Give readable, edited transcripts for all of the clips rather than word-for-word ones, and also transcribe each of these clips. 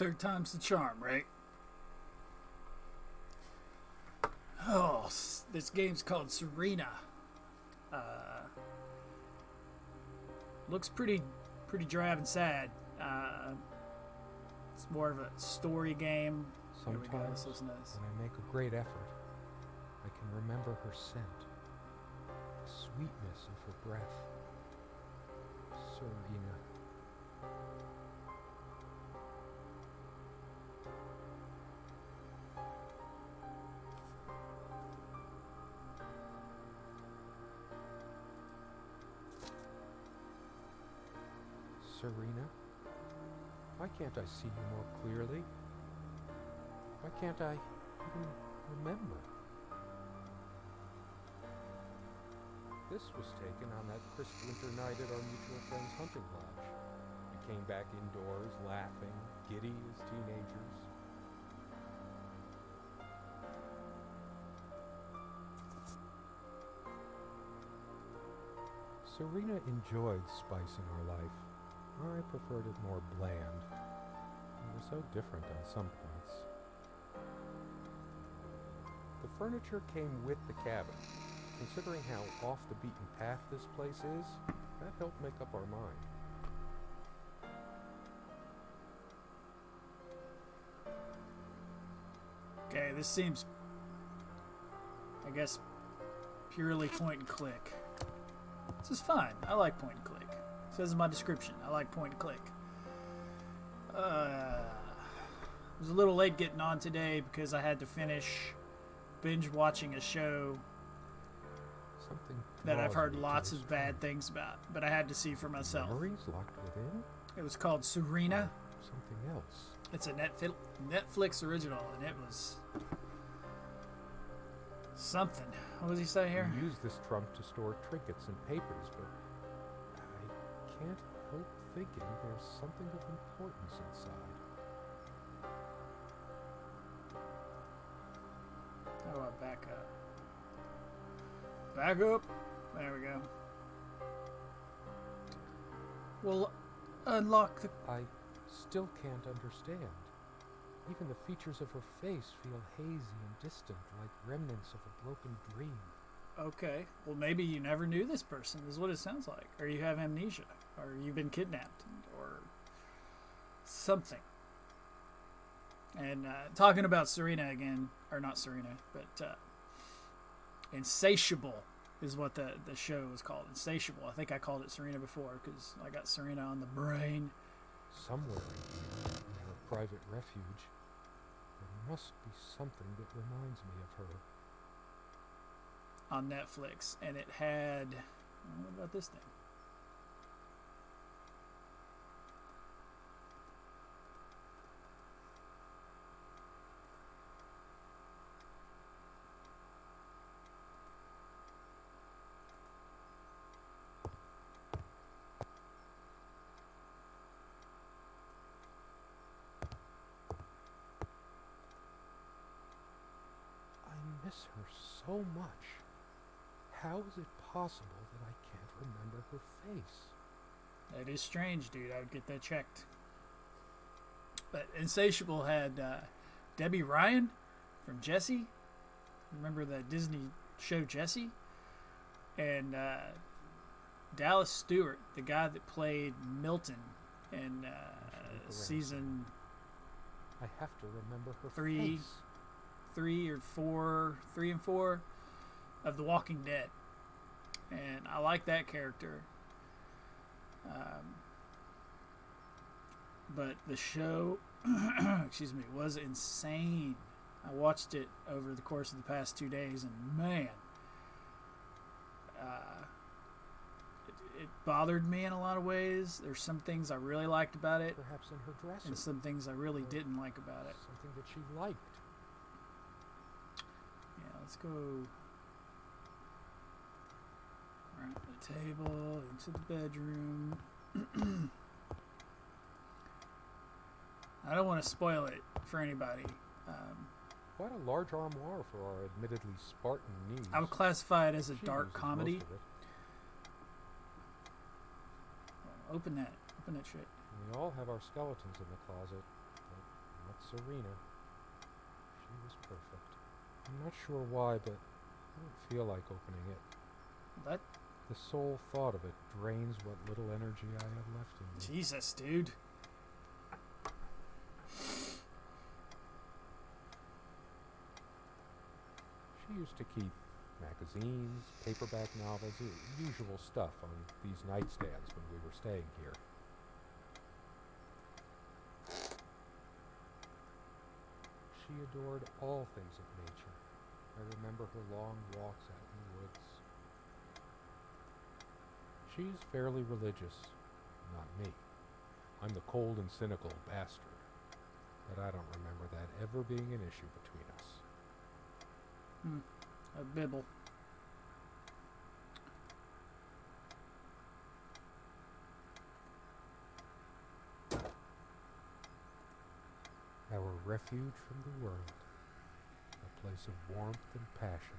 Third time's the charm, right? Oh, this game's called Serena. Looks pretty drab and sad. It's more of a story game. Sometimes, when I make a great effort, I can remember her scent, the sweetness of her breath. Serena. Serena? Why can't I see you more clearly? Why can't I even remember? This was taken on that crisp winter night at our mutual friend's hunting lodge. We came back indoors laughing, giddy as teenagers. Serena enjoyed spice in her life. I preferred it more bland. We were so different on some points. The furniture came with the cabin. Considering how off the beaten path this place is, that helped make up our mind. Okay, this seems, I guess, purely point and click. This is fine. I like point and click. It says in my description, I like point and click. I was a little late getting on today because I had to finish binge watching a show that I've heard lots of bad things about, but I had to see for myself. Memories locked within? It was called Serena. Something else. It's a Netflix original, and it was something. What does he say here? We use this trunk to store trinkets and papers, but I can't help thinking there's something of importance inside. How do I back up? Back up. There we go. We'll unlock the... I still can't understand. Even the features of her face feel hazy and distant, like remnants of a broken dream. Okay. Well, maybe you never knew this person, is what it sounds like. Or you have amnesia. Or you've been kidnapped. Or something. And talking about Serena again, or not Serena, but Insatiable is what the show was called. Insatiable. I think I called it Serena before because I got Serena on the brain. Somewhere in here, in her private refuge, there must be something that reminds me of her. On Netflix, and it had... What about this thing? I miss her so much. How is it possible that I can't remember her face? That is strange, dude. I would get that checked. But Insatiable had Debbie Ryan from Jessie. Remember the Disney show Jessie? And Dallas Stewart, the guy that played Milton in season... I have to remember her three and four of The Walking Dead, and I like that character. But the show, excuse me, was insane. I watched it over the course of the past 2 days, and man, it bothered me in a lot of ways. There's some things I really liked about it, perhaps in her dresser, and some things I really didn't like about it. Something that she liked. Yeah, let's go around the table, into the bedroom. I don't want to spoil it for anybody. Quite a large armoire for our admittedly Spartan needs. I would classify it as a dark comedy. Oh, open that shit. We all have our skeletons in the closet, but Serena. She was perfect. I'm not sure why, but I don't feel like opening it. That The sole thought of it drains what little energy I have left in me. Jesus, dude. She used to keep magazines, paperback novels, usual stuff on these nightstands when we were staying here. She adored all things of nature. I remember her long walks out in the woods. She's fairly religious, not me. I'm the cold and cynical bastard, but I don't remember that ever being an issue between us. A bibble. Our refuge from the world, a place of warmth and passion.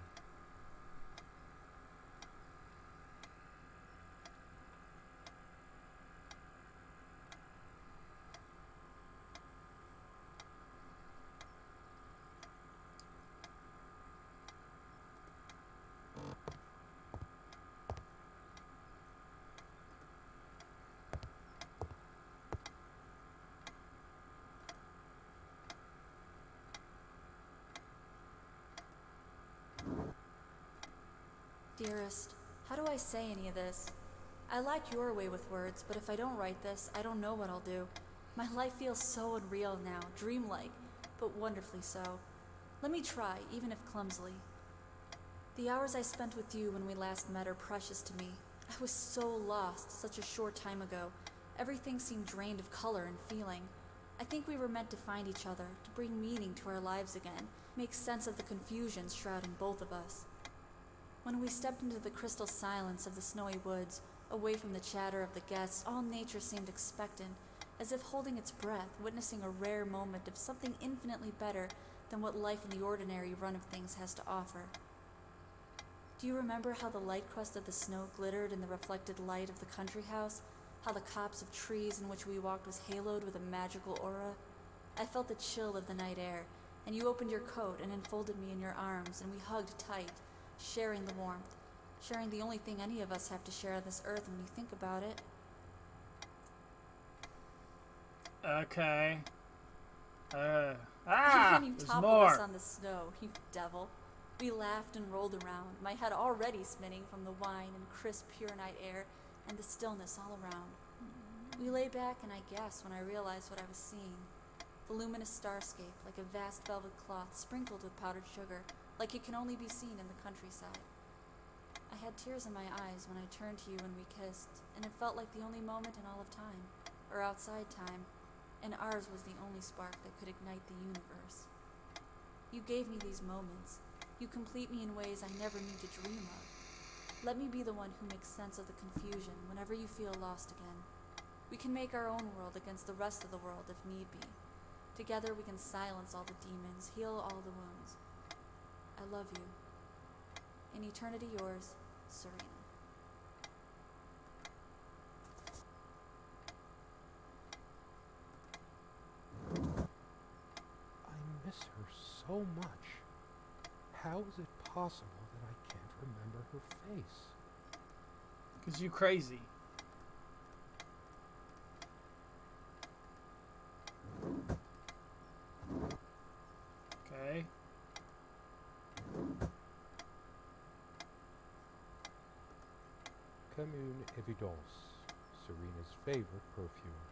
Dearest, how do I say any of this? I like your way with words, but if I don't write this, I don't know what I'll do. My life feels so unreal now, dreamlike, but wonderfully so. Let me try, even if clumsily. The hours I spent with you when we last met are precious to me. I was so lost such a short time ago. Everything seemed drained of color and feeling. I think we were meant to find each other, to bring meaning to our lives again, make sense of the confusion shrouding both of us. When we stepped into the crystal silence of the snowy woods, away from the chatter of the guests, all nature seemed expectant, as if holding its breath, witnessing a rare moment of something infinitely better than what life in the ordinary run of things has to offer. Do you remember how the light crust of the snow glittered in the reflected light of the country house? How the copse of trees in which we walked was haloed with a magical aura? I felt the chill of the night air, and you opened your coat and enfolded me in your arms, and we hugged tight, sharing the warmth, sharing the only thing any of us have to share on this earth when you think about it. Okay. And you There's toppled more. us on the snow, you devil. We laughed and rolled around, my head already spinning from the wine and crisp, pure night air and the stillness all around. We lay back and I gasped when I realized what I was seeing. The luminous starscape, like a vast velvet cloth sprinkled with powdered sugar, like it can only be seen in the countryside. I had tears in my eyes when I turned to you and we kissed, and it felt like the only moment in all of time, or outside time, and ours was the only spark that could ignite the universe. You gave me these moments. You complete me in ways I never knew to dream of. Let me be the one who makes sense of the confusion whenever you feel lost again. We can make our own world against the rest of the world if need be. Together we can silence all the demons, heal all the wounds. I love you. In eternity yours, Serena. I miss her so much. How is it possible that I can't remember her face? 'Cause you crazy. Okay. Commune Evidence, Serena's favorite perfume.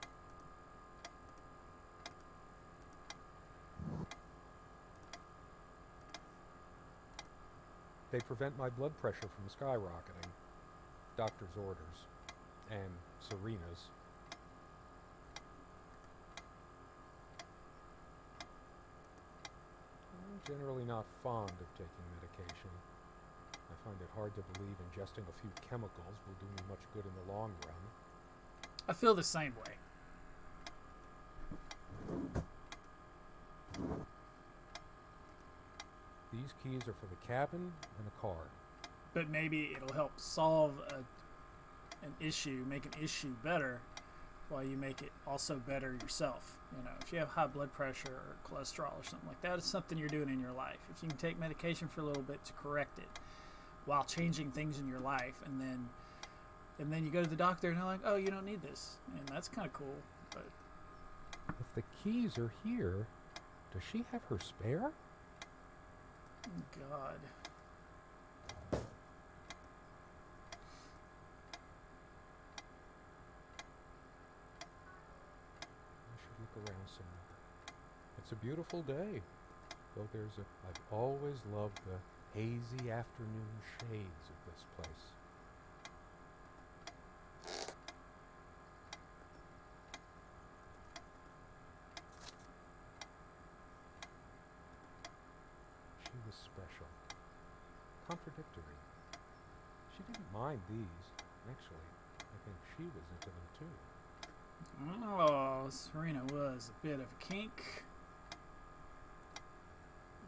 They prevent my blood pressure from skyrocketing. Doctor's orders. And Serena's. I'm generally not fond of taking medication. I find it hard to believe ingesting a few chemicals will do me much good in the long run. I feel the same way. These keys are for the cabin and the car. But maybe it'll help solve an issue, make an issue better while you make it also better yourself. You know, if you have high blood pressure or cholesterol or something like that, it's something you're doing in your life. If you can take medication for a little bit to correct it while changing things in your life, and then you go to the doctor and they're like, oh, you don't need this, and that's kind of cool. But If the keys are here, does she have her spare? God. I should look around some more. It's a beautiful day, though I've always loved the hazy afternoon shades of this place. She was special, contradictory. She didn't mind these. Actually, I think she was into them too. Oh, Serena was a bit of a kink.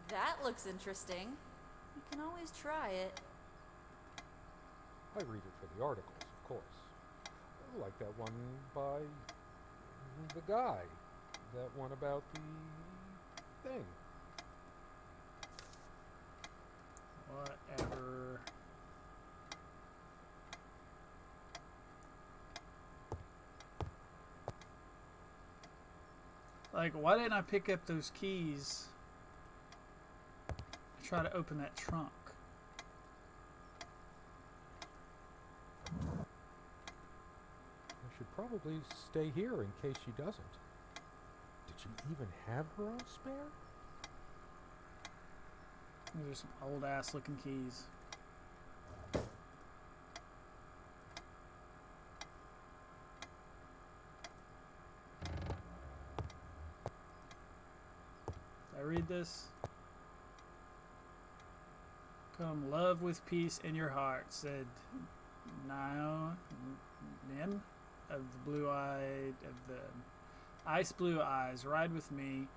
That looks interesting. You can always try it. I read it for the articles, of course. Like that one by the guy. That one about the thing. Whatever. Like, why didn't I pick up those keys and try to open that trunk? I should probably stay here in case she doesn't. Did she even have her own spare? Those are some old ass looking keys. Did I read this? Come love with peace in your heart, said Nim of the blue-eyed, of the ice blue eyes. Ride with me,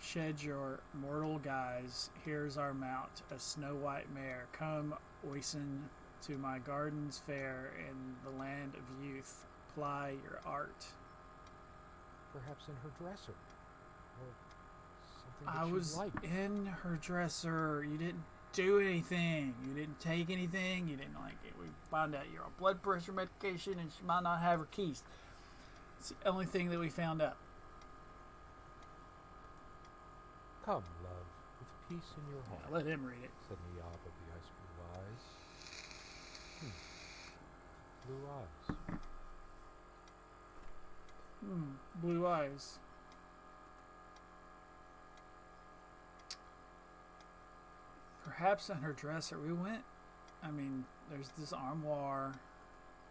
shed your mortal guise. Here's our mount, a snow-white mare. Come, oison, to my gardens fair in the land of youth. Ply your art. Perhaps in her dresser. Or something I that was she liked. in her dresser. You didn't do anything. You didn't take anything. You didn't like it. We found out you're on blood pressure medication and she might not have her keys. It's the only thing that we found out. Come, love, with peace in your heart, Yeah, let him read it. said Niab of the ice blue eyes. Blue eyes. Blue eyes. Perhaps on her dresser. There's this armoire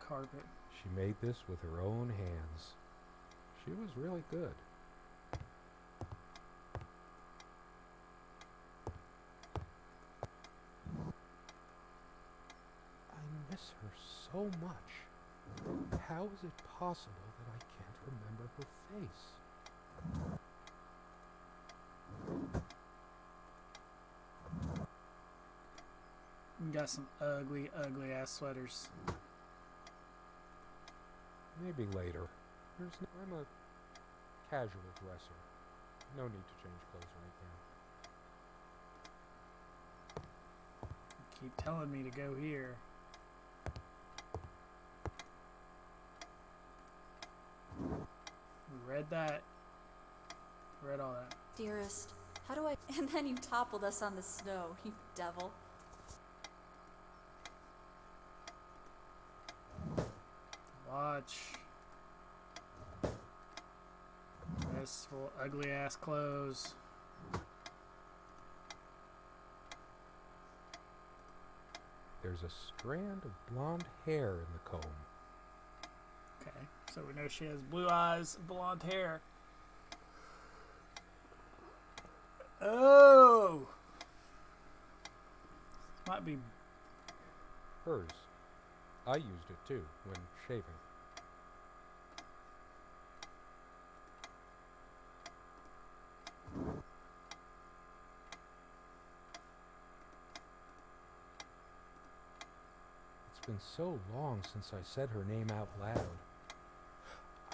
carpet. She made this with her own hands. She was really good. I miss her so much. How is it possible that I can't remember her face? You got some ugly, ugly ass sweaters. Maybe later. I'm a casual dresser. No need to change clothes right now. You keep telling me to go here. We read that. Read all that. Dearest, how do I... And then you toppled us on the snow, you devil. Watch. Full ugly ass clothes. There's a strand of blonde hair in the comb. Okay, so we know she has blue eyes, blonde hair. Oh! Might be. Hers. I used it too when shaving. It's been so long since I said her name out loud.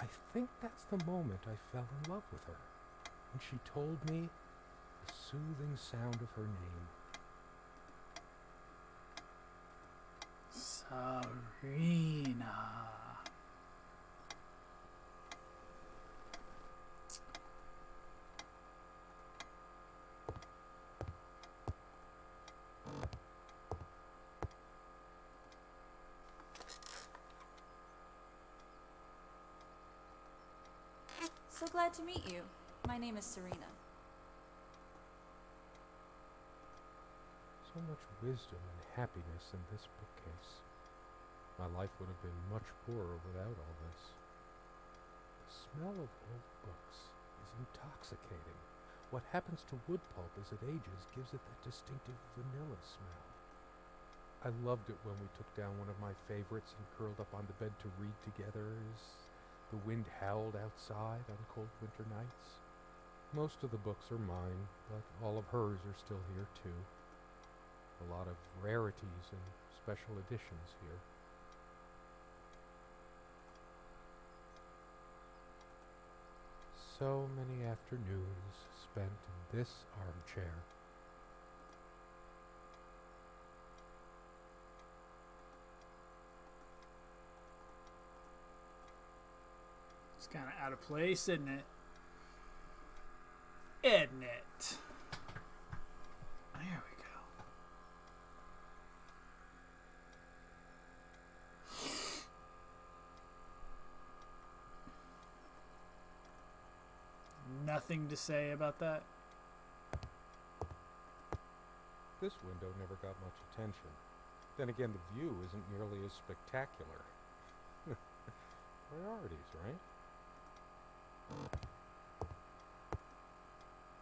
I think that's the moment I fell in love with her, when she told me the soothing sound of her name. Serena. So glad to meet you. My name is Serena. So much wisdom and happiness in this bookcase. My life would have been much poorer without all this. The smell of old books is intoxicating. What happens to wood pulp as it ages gives it that distinctive vanilla smell. I loved it when we took down one of my favorites and curled up on the bed to read together as the wind howled outside on cold winter nights. Most of the books are mine, but all of hers are still here too. A lot of rarities and special editions here. So many afternoons spent in this armchair. It's kind of out of place, isn't it? Isn't it? There we go. Nothing to say about that. This window never got much attention. Then again, the view isn't nearly as spectacular. Priorities, right?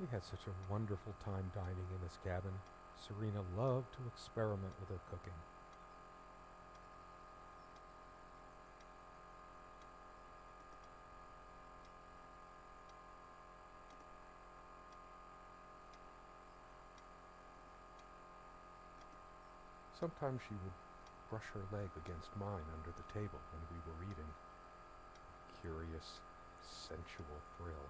We had such a wonderful time dining in this cabin. Serena loved to experiment with her cooking. Sometimes she would brush her leg against mine under the table when we were eating. Curious, sensual thrill.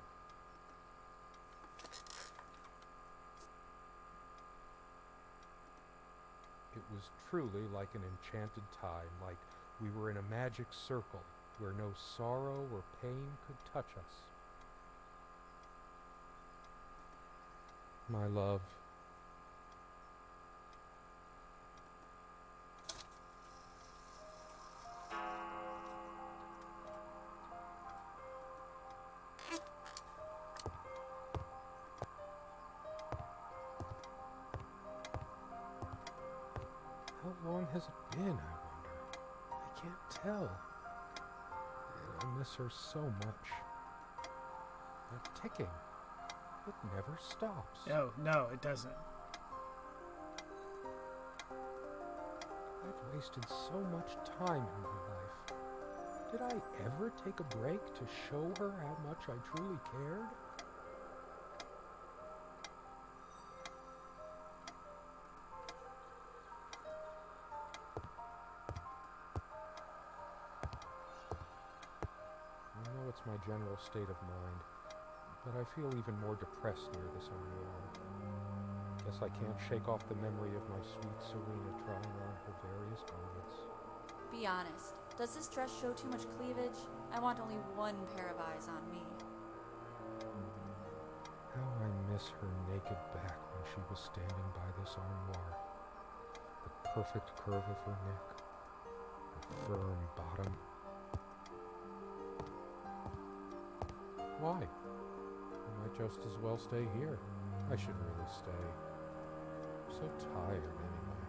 It was truly like an enchanted time, like we were in a magic circle where no sorrow or pain could touch us. My love, how long has it been, I wonder? I can't tell. And I miss her so much. That ticking, it never stops. No, it doesn't. I've wasted so much time in my life. Did I ever take a break to show her how much I truly cared? I know it's my general state of mind, but I feel even more depressed near this armoire. Guess I can't shake off the memory of my sweet Serena trying on her various garments. Be honest. Does this dress show too much cleavage? I want only one pair of eyes on me. How I miss her naked back when she was standing by this armoire. The perfect curve of her neck, her firm bottom. Why? I might just as well stay here. I should really stay. I'm so tired anyway.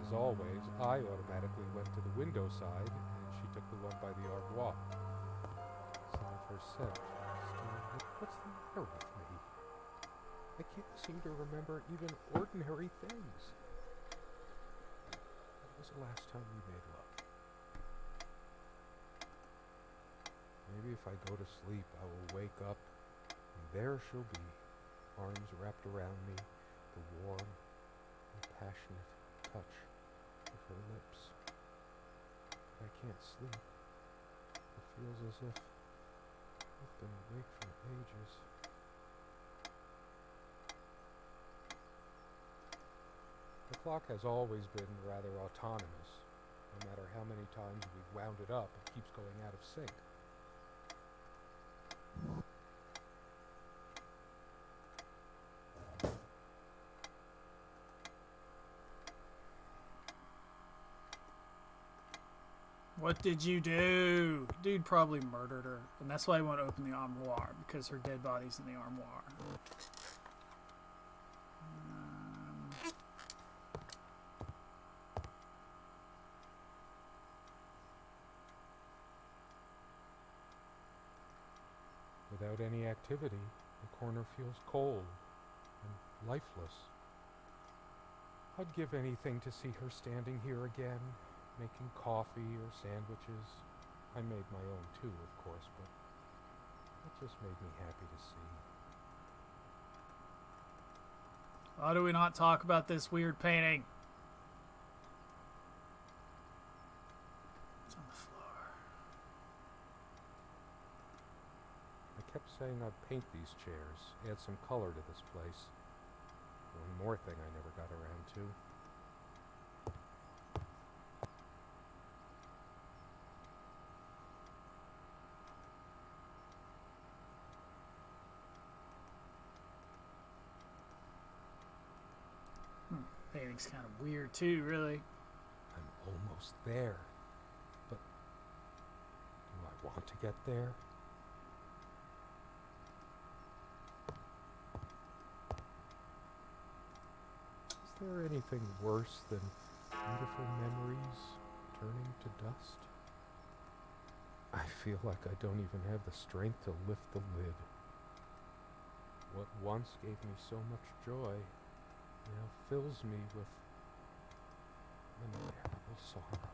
As always, I automatically went to the window side, and she took the one by the armoire. Some of her scent still. What's the matter with me? I can't seem to remember even ordinary things. When was the last time we made love? Maybe if I go to sleep, I will wake up, and there she'll be, arms wrapped around me, the warm and passionate touch of her lips. can't sleep. It feels as if I've been awake for ages. The clock has always been rather autonomous. No matter how many times we've wound it up, it keeps going out of sync. What did you do? Dude probably murdered her, and that's why he won't open the armoire, because her dead body's in the armoire. Without any activity, the corner feels cold and lifeless. I'd give anything to see her standing here again, making coffee or sandwiches. I made my own too, of course, but it just made me happy to see. Why do we not talk about this weird painting? It's on the floor. I kept saying I'd paint these chairs, add some color to this place. One more thing I never got around to. Painting's kind of weird too, really. I'm almost there. But do I want to get there? Is there anything worse than beautiful memories turning to dust? I feel like I don't even have the strength to lift the lid. What once gave me so much joy now fills me with unbearable sorrow.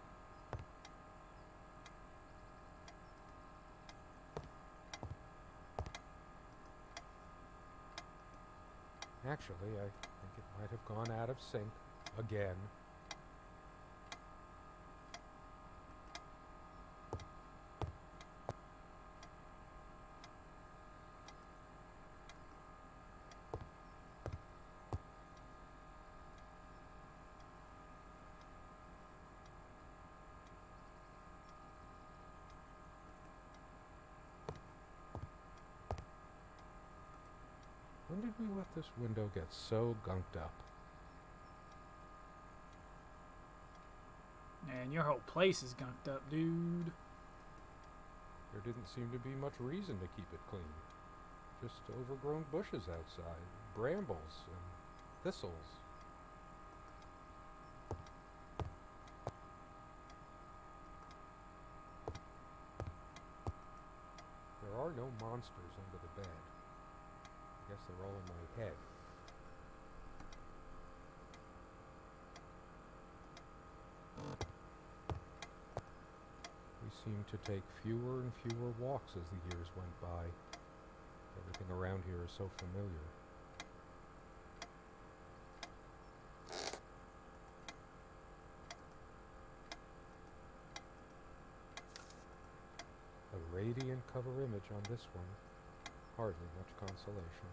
Actually, I think it might have gone out of sync again. When did we let this window get so gunked up? Man, your whole place is gunked up, dude. There didn't seem to be much reason to keep it clean. Just overgrown bushes outside, brambles and thistles. There are no monsters under the bed. I guess they're all in my head. We seem to take fewer and fewer walks as the years went by. Everything around here is so familiar. A radiant cover image on this one. Hardly much consolation.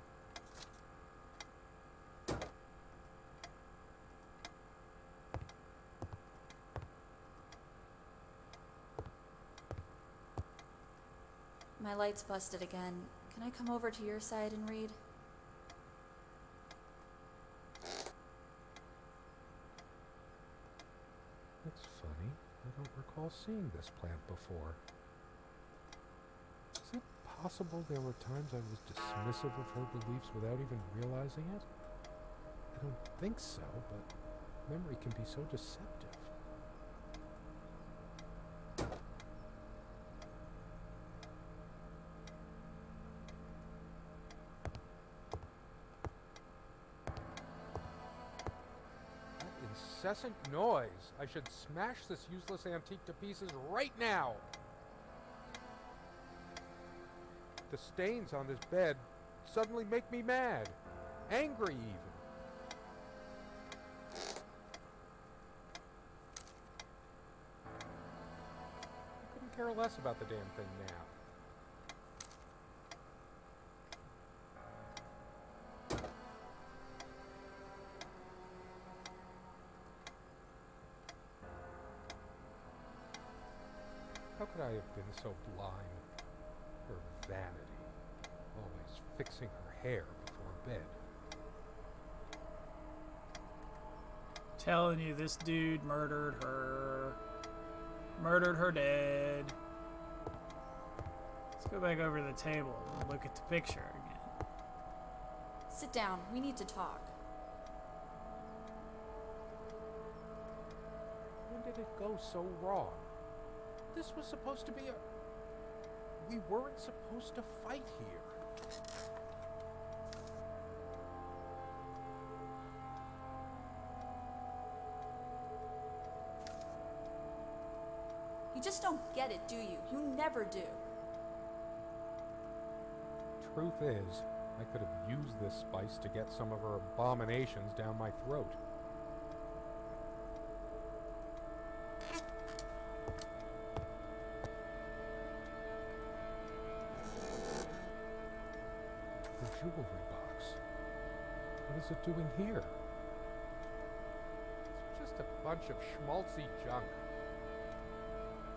My light's busted again. Can I come over to your side and read? That's funny. I don't recall seeing this plant before. Is it possible there were times I was dismissive of her beliefs without even realizing it? I don't think so, but memory can be so deceptive. Incessant noise. I should smash this useless antique to pieces right now. The stains on this bed suddenly make me mad. Angry even. care less about the damn thing now. How could I have been so blind? Her vanity, always fixing her hair before bed. Telling you, this dude murdered her. Murdered her dead. Let's go back over to the table and look at the picture again. Sit down. We need to talk. When did it go so wrong? This was supposed to be a... We weren't supposed to fight here. You just don't get it, do you? You never do. Truth is, I could have used this spice to get some of her abominations down my throat. The jewelry box. What is it doing here? It's just a bunch of schmaltzy junk.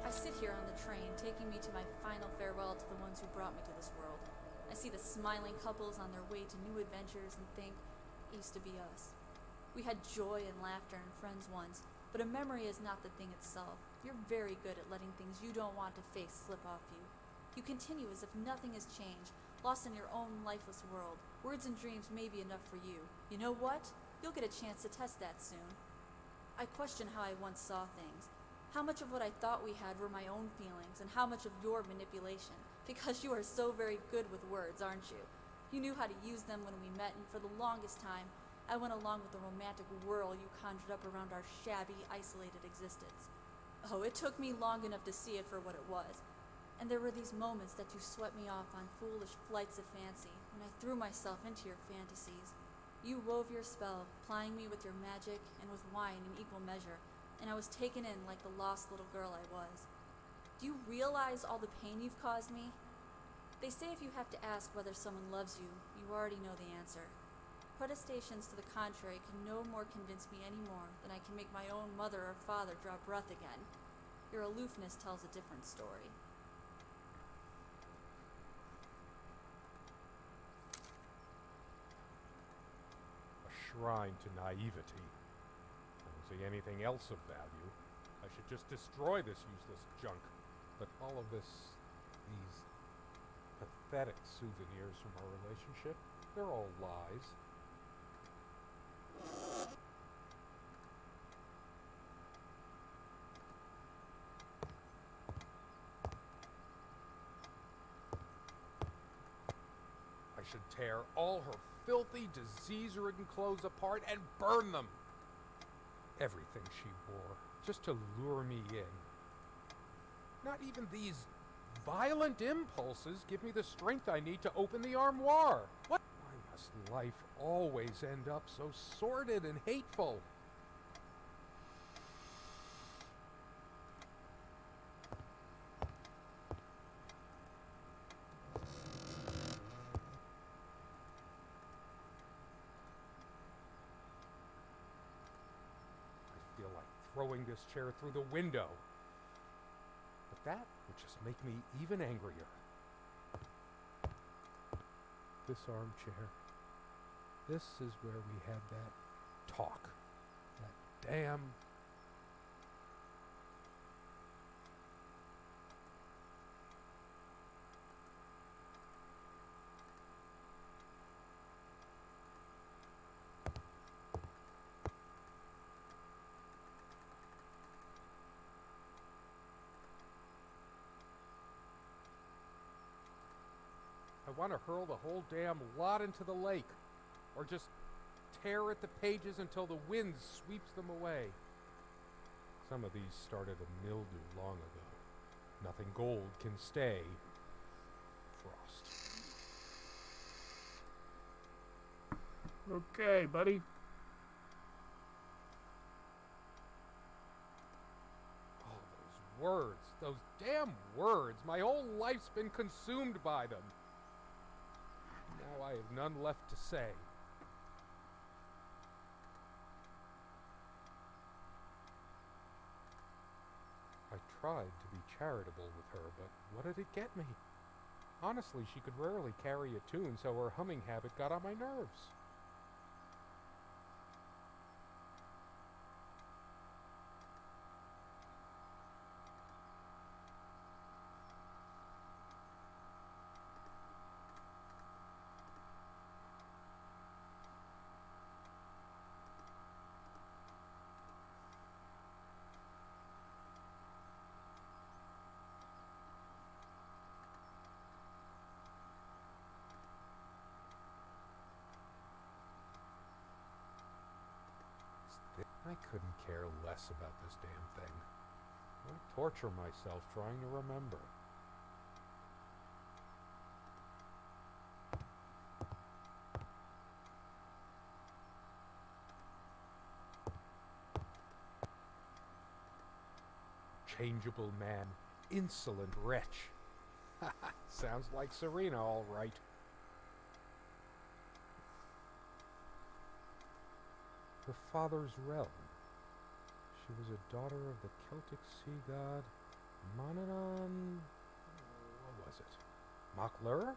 I sit here on the train, taking me to my final farewell to the ones who brought me to this world. I see the smiling couples on their way to new adventures and think, it used to be us. We had joy and laughter and friends once, but a memory is not the thing itself. You're very good at letting things you don't want to face slip off you. You continue as if nothing has changed, lost in your own lifeless world. Words and dreams may be enough for you. You know what? You'll get a chance to test that soon. I question how I once saw things. How much of what I thought we had were my own feelings, and how much of your manipulation. Because you are so very good with words, aren't you? You knew how to use them when we met, and for the longest time, I went along with the romantic whirl you conjured up around our shabby, isolated existence. Oh, it took me long enough to see it for what it was. And there were these moments that you swept me off on foolish flights of fancy, when I threw myself into your fantasies. You wove your spell, plying me with your magic and with wine in equal measure, and I was taken in like the lost little girl I was. Do you realize all the pain you've caused me? They say if you have to ask whether someone loves you, you already know the answer. Protestations to the contrary can no more convince me any more than I can make my own mother or father draw breath again. Your aloofness tells a different story. A shrine to naivety. I don't see anything else of value. I should just destroy this useless junk. But all of these pathetic souvenirs from our relationship, they're all lies. I should tear all her filthy, disease-ridden clothes apart and burn them. Everything she wore, just to lure me in. Not even these violent impulses give me the strength I need to open the armoire. Why must life always end up so sordid and hateful? I feel like throwing this chair through the window. But that would just make me even angrier. This armchair. This is where we had that talk. That damn... I want to hurl the whole damn lot into the lake, or just tear at the pages until the wind sweeps them away. Some of these started a mildew long ago. Nothing gold can stay. Frost. Okay, buddy. All those words. Those damn words. My whole life's been consumed by them. Now I have none left to say. I tried to be charitable with her, but what did it get me? Honestly, she could rarely carry a tune, so her humming habit got on my nerves. I couldn't care less about this damn thing. I torture myself trying to remember. Changeable man, insolent wretch. Sounds like Serena, all right. Her father's realm. She was a daughter of the Celtic sea god Monanon. What was it? Mocklur?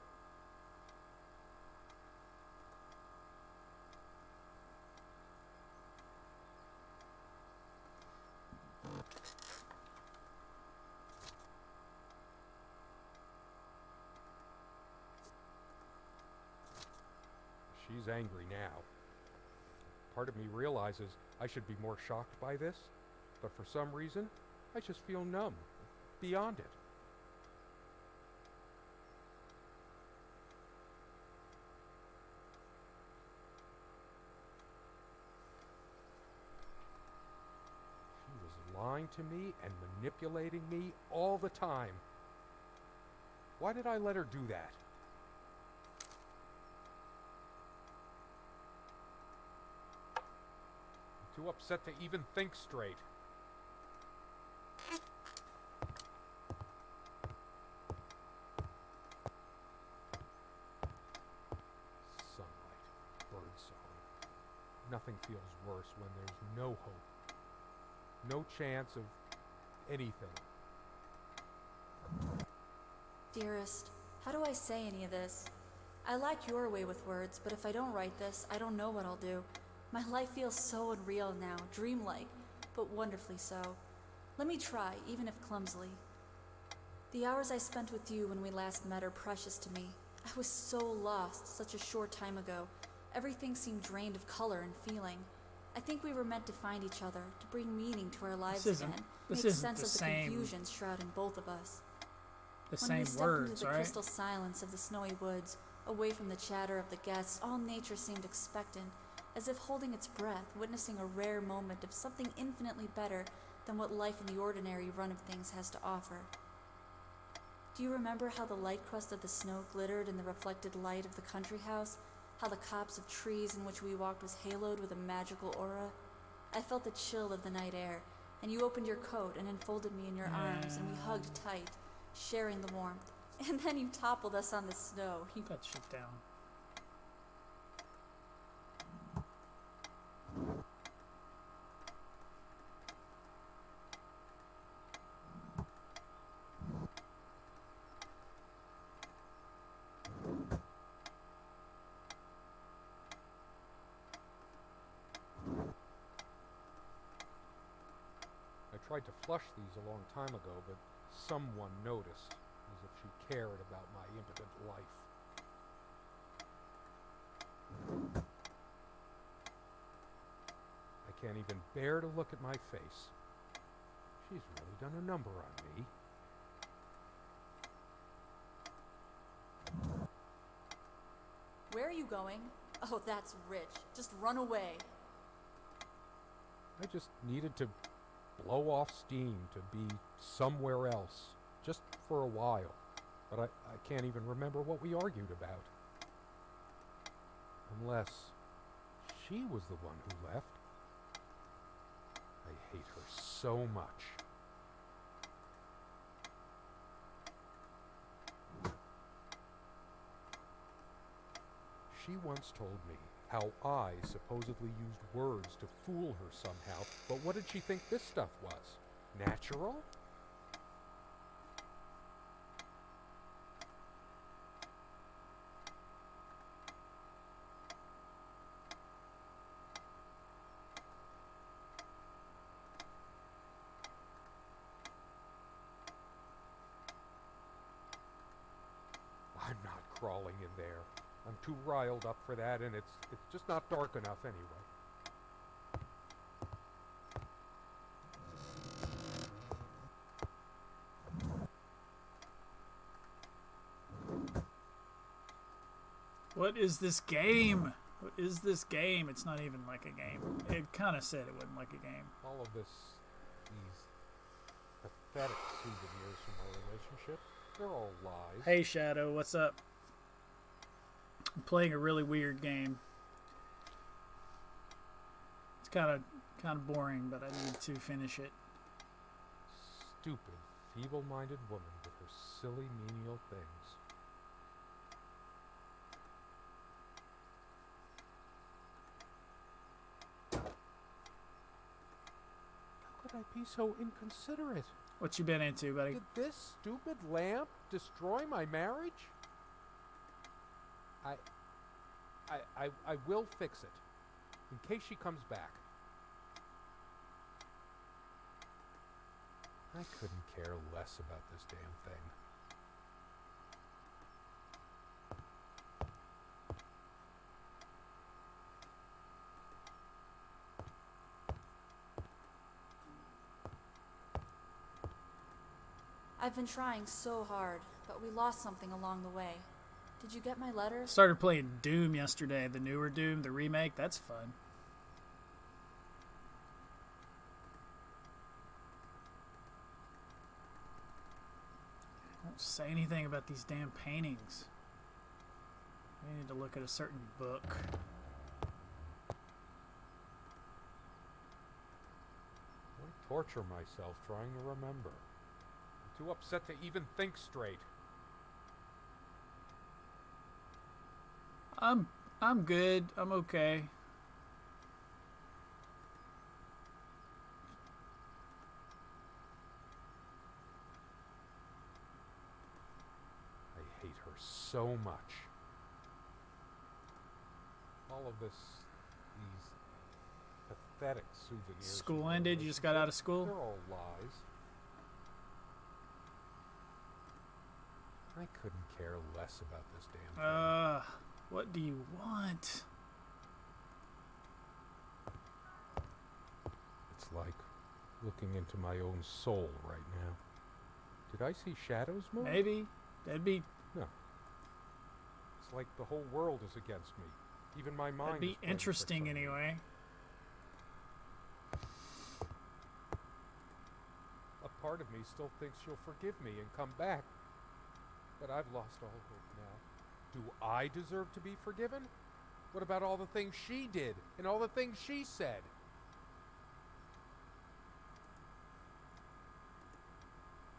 She's angry now. Part of me realizes I should be more shocked by this, but for some reason, I just feel numb, beyond it. She was lying to me and manipulating me all the time. Why did I let her do that? Too upset to even think straight. Sunlight, birdsong. Nothing feels worse when there's no hope, no chance of anything. Dearest, how do I say any of this? I like your way with words, but if I don't write this, I don't know what I'll do. My life feels so unreal now, dreamlike, but wonderfully so. Let me try, even if clumsily. The hours I spent with you when we last met are precious to me. I was so lost such a short time ago. Everything seemed drained of color and feeling. I think we were meant to find each other, to bring meaning to our lives again, make sense of the confusion shrouding both of us. When we stepped into the crystal silence of the snowy woods, away from the chatter of the guests, all nature seemed expectant, as if holding its breath, witnessing a rare moment of something infinitely better than what life in the ordinary run of things has to offer. Do you remember how the light crust of the snow glittered in the reflected light of the country house? How the copse of trees in which we walked was haloed with a magical aura? I felt the chill of the night air, and you opened your coat and enfolded me in your arms, and we hugged tight, sharing the warmth. And then you toppled us on the snow. Keep that shit down. I tried to flush these a long time ago, but someone noticed, as if she cared about my impotent life. I can't even bear to look at my face. She's really done a number on me. Where are you going? Oh, that's rich. Just run away. I just needed to blow off steam, to be somewhere else, just for a while. But I can't even remember what we argued about. Unless she was the one who left. I hate her so much. She once told me how I supposedly used words to fool her somehow, but what did she think this stuff was? Natural? I'm not crawling in there. I'm too riled up for that, and it's just not dark enough anyway. What is this game? What is this game? It's not even like a game. It kind of said it wasn't like a game. All of these pathetic souvenirs from our relationship, they're all lies. Hey Shadow, what's up? I'm playing a really weird game. It's kind of boring, but I need to finish it. Stupid, feeble-minded woman with her silly menial things. How could I be so inconsiderate? What you been into, buddy? Did this stupid lamp destroy my marriage? I will fix it, in case she comes back. I couldn't care less about this damn thing. I've been trying so hard, but we lost something along the way. Did you get my letters? Started playing Doom yesterday, the newer Doom, the remake. That's fun. Don't say anything about these damn paintings. I need to look at a certain book. I torture myself trying to remember. I'm too upset to even think straight. I'm good. I'm okay. I hate her so much. All of these pathetic souvenirs. School ended. You just got out of school. They're all lies. I couldn't care less about this damn thing. What do you want? It's like looking into my own soul right now. Did I see shadows move? Maybe. That'd be No. It's like the whole world is against me. Even my mind. that'd be is playing interesting tricks on me. anyway. A part of me still thinks she'll forgive me and come back. But I've lost all hope now. Do I deserve to be forgiven? What about all the things she did and all the things she said?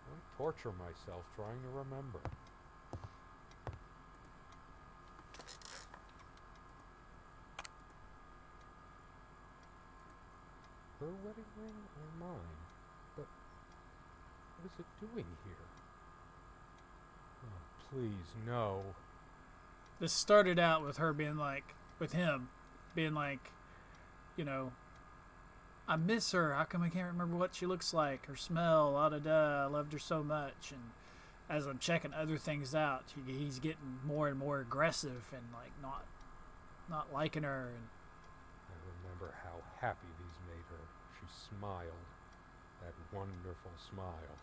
I torture myself trying to remember. Her wedding ring or mine? But what is it doing here? Oh, please, no. This started out with her being like, with him being like, you know, I miss her. How come I can't remember what she looks like? Her smell, la da da. I loved her so much. And as I'm checking other things out, he's getting more and more aggressive and like not liking her. And I remember how happy these made her. She smiled. That wonderful smile.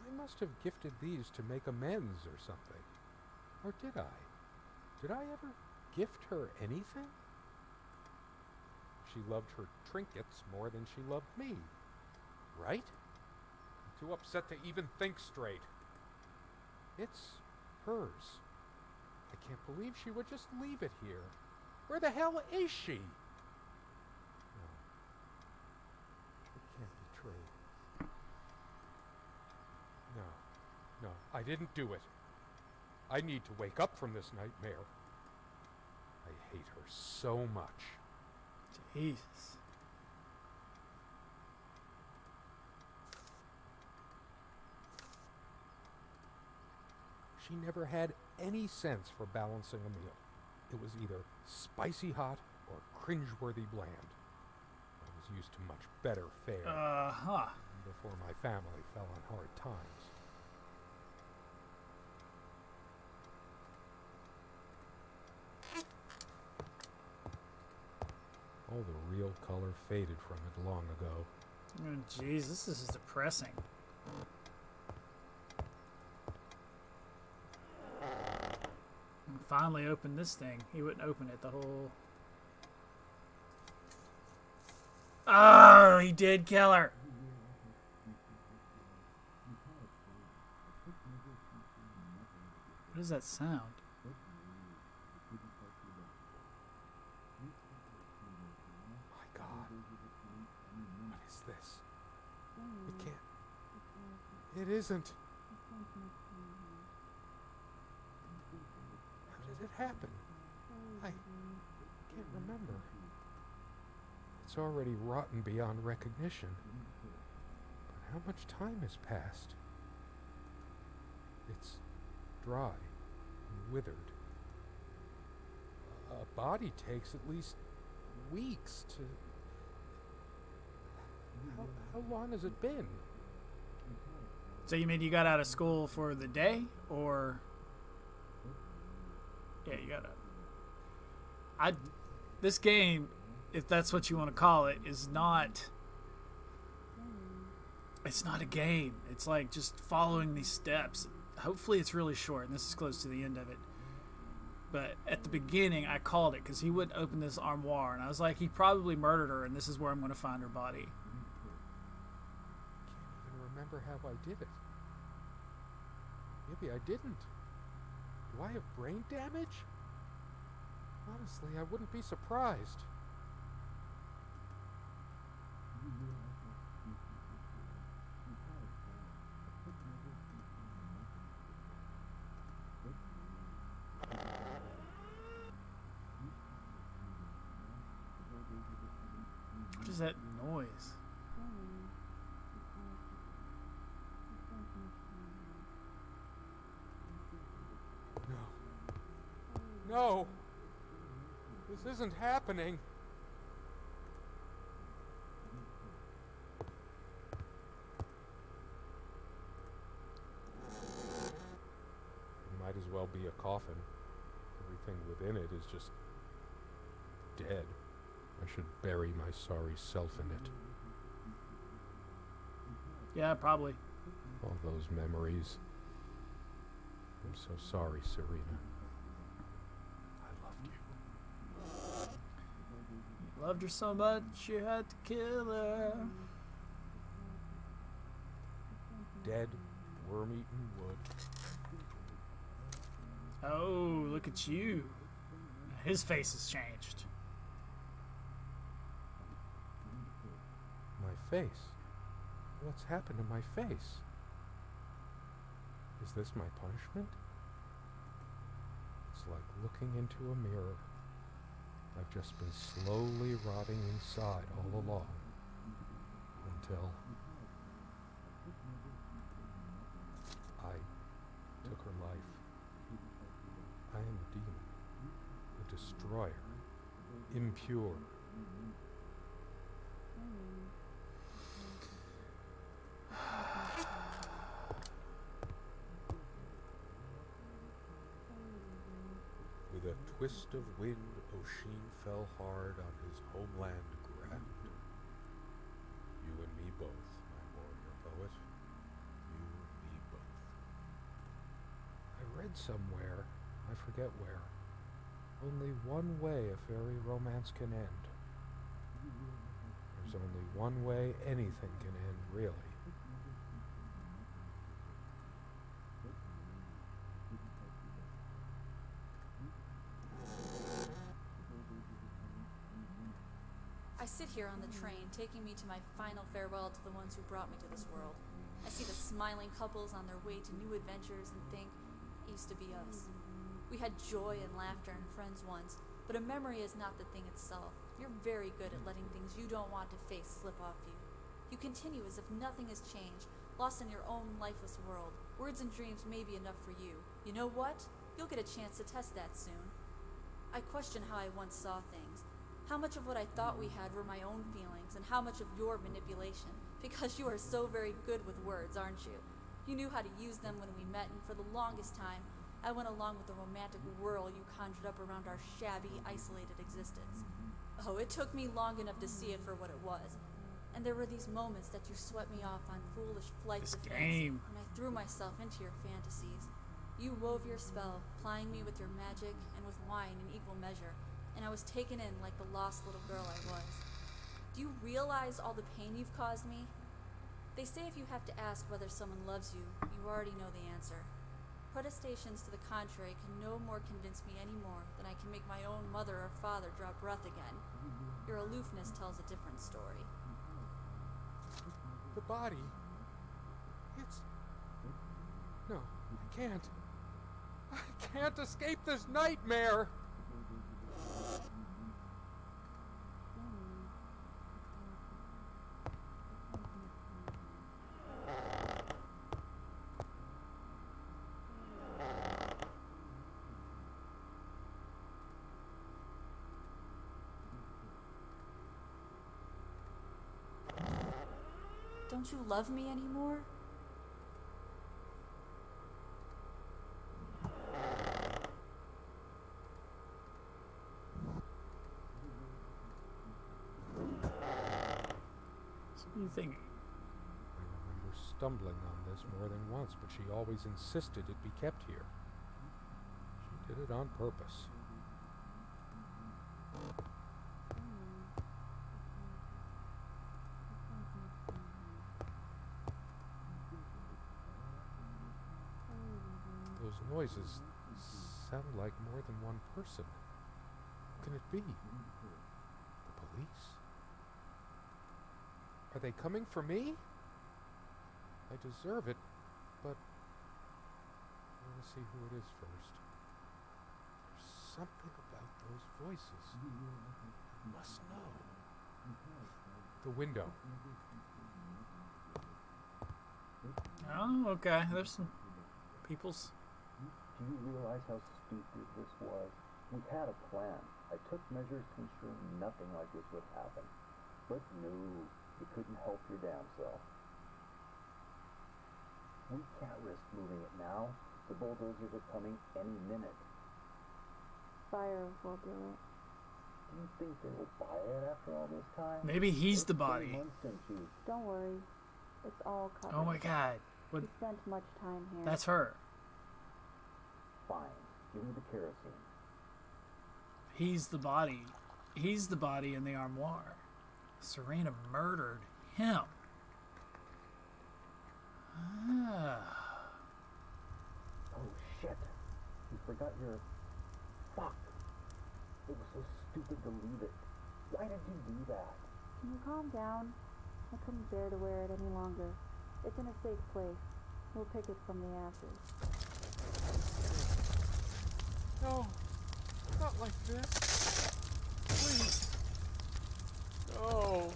I must have gifted these to make amends or something. Or did I? Did I ever gift her anything? She loved her trinkets more than she loved me. Right? I'm too upset to even think straight. It's hers. I can't believe she would just leave it here. Where the hell is she? No. It can't be true. No. I didn't do it. I need to wake up from this nightmare. I hate her so much. Jesus. She never had any sense for balancing a meal. It was either spicy hot or cringeworthy bland. I was used to much better fare before my family fell on hard times. All the real color faded from it long ago. Oh, jeez, this is depressing. Finally opened this thing. He wouldn't open it the whole... Oh, he did kill her. What is that sound? My God. What is this? It can't... It isn't. How did it happen? I can't remember. It's already rotten beyond recognition. But how much time has passed? It's dry and withered. A body takes at least weeks to... How long has it been? So you mean you got out of school for the day, or... Yeah, you gotta... This game, if that's what you want to call it, is not... It's not a game. It's like just following these steps. Hopefully it's really short, and this is close to the end of it. But at the beginning, I called it because he wouldn't open this armoire, and I was like, he probably murdered her, and this is where I'm going to find her body. I can't even remember how I did it. Maybe I didn't. Do I have brain damage? Honestly, I wouldn't be surprised. What is that noise? No! This isn't happening! It might as well be a coffin. Everything within it is just dead. I should bury my sorry self in it. Yeah, probably. All those memories. I'm so sorry, Serena. I loved you. You loved her so much, you had to kill her. Dead, worm-eaten wood. Oh, look at you. His face has changed. My face? What's happened to my face? Is this my punishment? It's like looking into a mirror. I've just been slowly rotting inside all along. Until I took her life. I am a demon. A destroyer. Impure. With a twist of wind, O'Sheen fell hard on his homeland ground. You and me both, my warrior poet. You and me both. I read somewhere, I forget where, only one way a fairy romance can end. There's only one way anything can end, really. I sit here on the train, taking me to my final farewell to the ones who brought me to this world. I see the smiling couples on their way to new adventures and think, used to be us. We had joy and laughter and friends once, but a memory is not the thing itself. You're very good at letting things you don't want to face slip off you. You continue as if nothing has changed, lost in your own lifeless world. Words and dreams may be enough for you. You know what? You'll get a chance to test that soon. I question how I once saw things. How much of what I thought we had were my own feelings, and how much of your manipulation. Because you are so very good with words, aren't you? You knew how to use them when we met, and for the longest time, I went along with the romantic whirl you conjured up around our shabby, isolated existence. Oh, it took me long enough to see it for what it was. And there were these moments that you swept me off on foolish flights of fancy, and I threw myself into your fantasies. You wove your spell, plying me with your magic and with wine in equal measure, and I was taken in like the lost little girl I was. Do you realize all the pain you've caused me? They say if you have to ask whether someone loves you, you already know the answer. Protestations to the contrary can no more convince me anymore than I can make my own mother or father draw breath again. Your aloofness tells a different story. The body. It's... No, I can't. I can't escape this nightmare! Don't you love me anymore? So what do you think? I remember stumbling on this more than once, but she always insisted it be kept here. She did it on purpose. Those noises sound like more than one person. Who can it be? The police? Are they coming for me? I deserve it, but I want to see who it is first. There's something about those voices. I must know. The window. Oh, okay. There's some people's... Do you realize how stupid this was? We had a plan. I took measures to ensure nothing like this would happen. But no, you couldn't help your damn self. We can't risk moving it now. The bulldozers are coming any minute. Fire will do it. Do you think they will buy it after all this time? Maybe he's It's the been body. months since you... Don't worry. It's all covered. Oh my god. What? We spent much time here. That's her. Fine. Give me the kerosene. He's the body. He's the body in the armoire. Serena murdered him. Ah. Oh shit. You forgot your... Fuck. It was so stupid to leave it. Why did you do that? Can you calm down? I couldn't bear to wear it any longer. It's in a safe place. We'll pick it from the ashes. No, not like this. Please. No.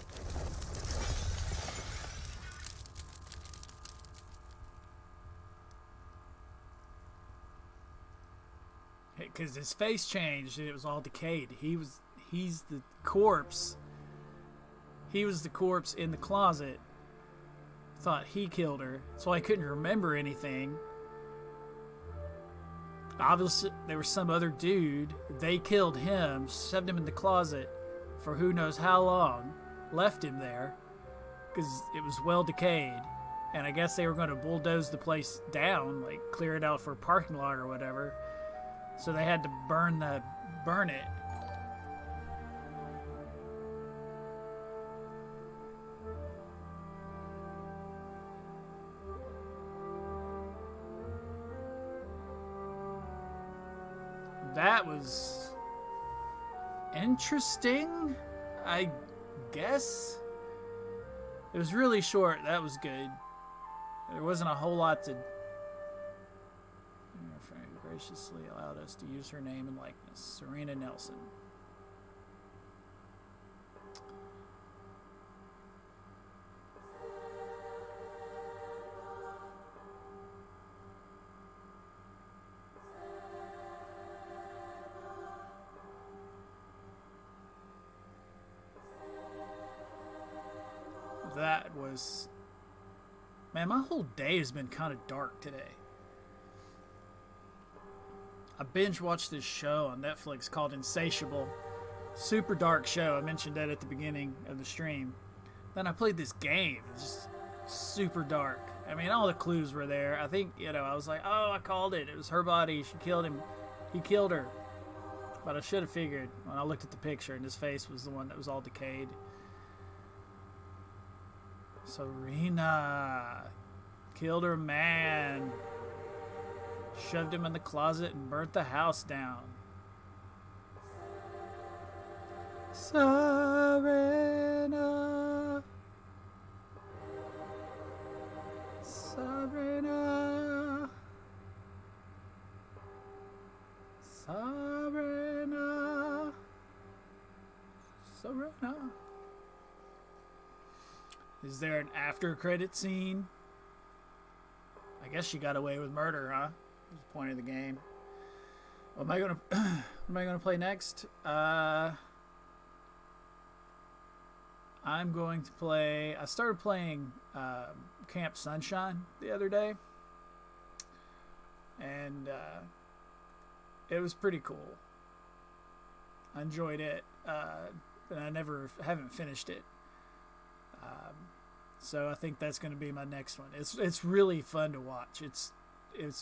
Because his face changed and it was all decayed. He's the corpse. He was the corpse in the closet. Thought he killed her, so I couldn't remember anything. Obviously, there was some other dude. They killed him, shoved him in the closet for who knows how long, left him there because it was well decayed. And I guess they were going to bulldoze the place down, like clear it out for a parking lot or whatever. So they had to burn it. That was interesting, I guess. It was really short. That was good. There wasn't a whole lot to... graciously allowed us to use her name and likeness. Serena Nelson. That was... Man, my whole day has been kind of dark today. I binge watched this show on Netflix called Insatiable. Super dark show. I mentioned that at the beginning of the stream. Then I played this game. It's just super dark. I mean, all the clues were there. I think, I was like, oh, I called it. It was her body. She killed him. He killed her. But I should have figured when I looked at the picture and his face was the one that was all decayed. Serena killed her man. Shoved him in the closet and burnt the house down. Serena. Serena. Serena. Serena. Is there an after credit scene? I guess she got away with murder, huh? That's the point of the game. What am I gonna play next? I'm going to play. I started playing Camp Sunshine the other day, and it was pretty cool. I enjoyed it, but I haven't finished it. So I think that's going to be my next one. It's really fun to watch. It's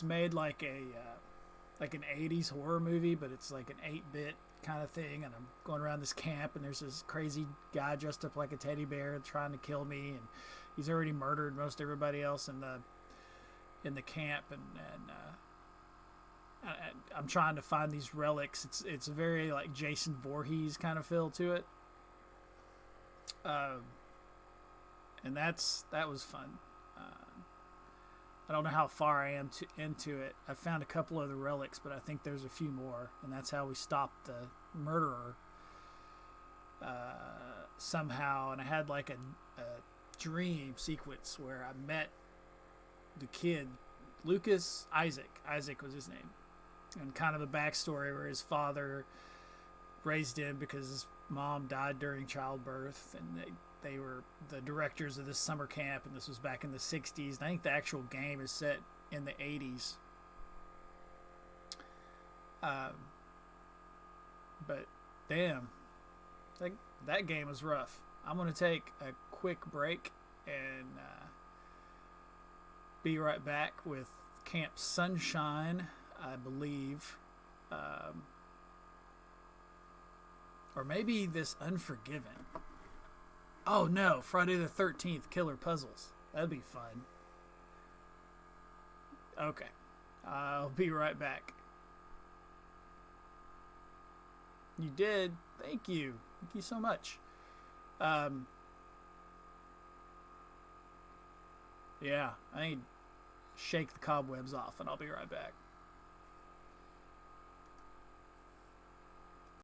made like an 80s horror movie, but it's like an 8-bit kind of thing. And I'm going around this camp, and there's this crazy guy dressed up like a teddy bear trying to kill me, and he's already murdered most everybody else in the camp, and I'm trying to find these relics. It's very like Jason Voorhees kind of feel to it. And that was fun. I don't know how far I am into it. I found a couple of the relics, but I think there's a few more, and that's how we stopped the murderer somehow. And I had like a dream sequence where I met the kid, Isaac. Isaac was his name, and kind of the backstory where his father raised him because his mom died during childbirth, and they were the directors of this summer camp, and this was back in the 60s. And I think the actual game is set in the 80s. But damn, that game was rough. I'm going to take a quick break and be right back with Camp Sunshine, I believe. Or maybe this Unforgiven. Oh no, Friday the 13th Killer Puzzles. That'd be fun. Okay, I'll be right back. You did. Thank you. Thank you so much. Yeah, I need to shake the cobwebs off, and I'll be right back.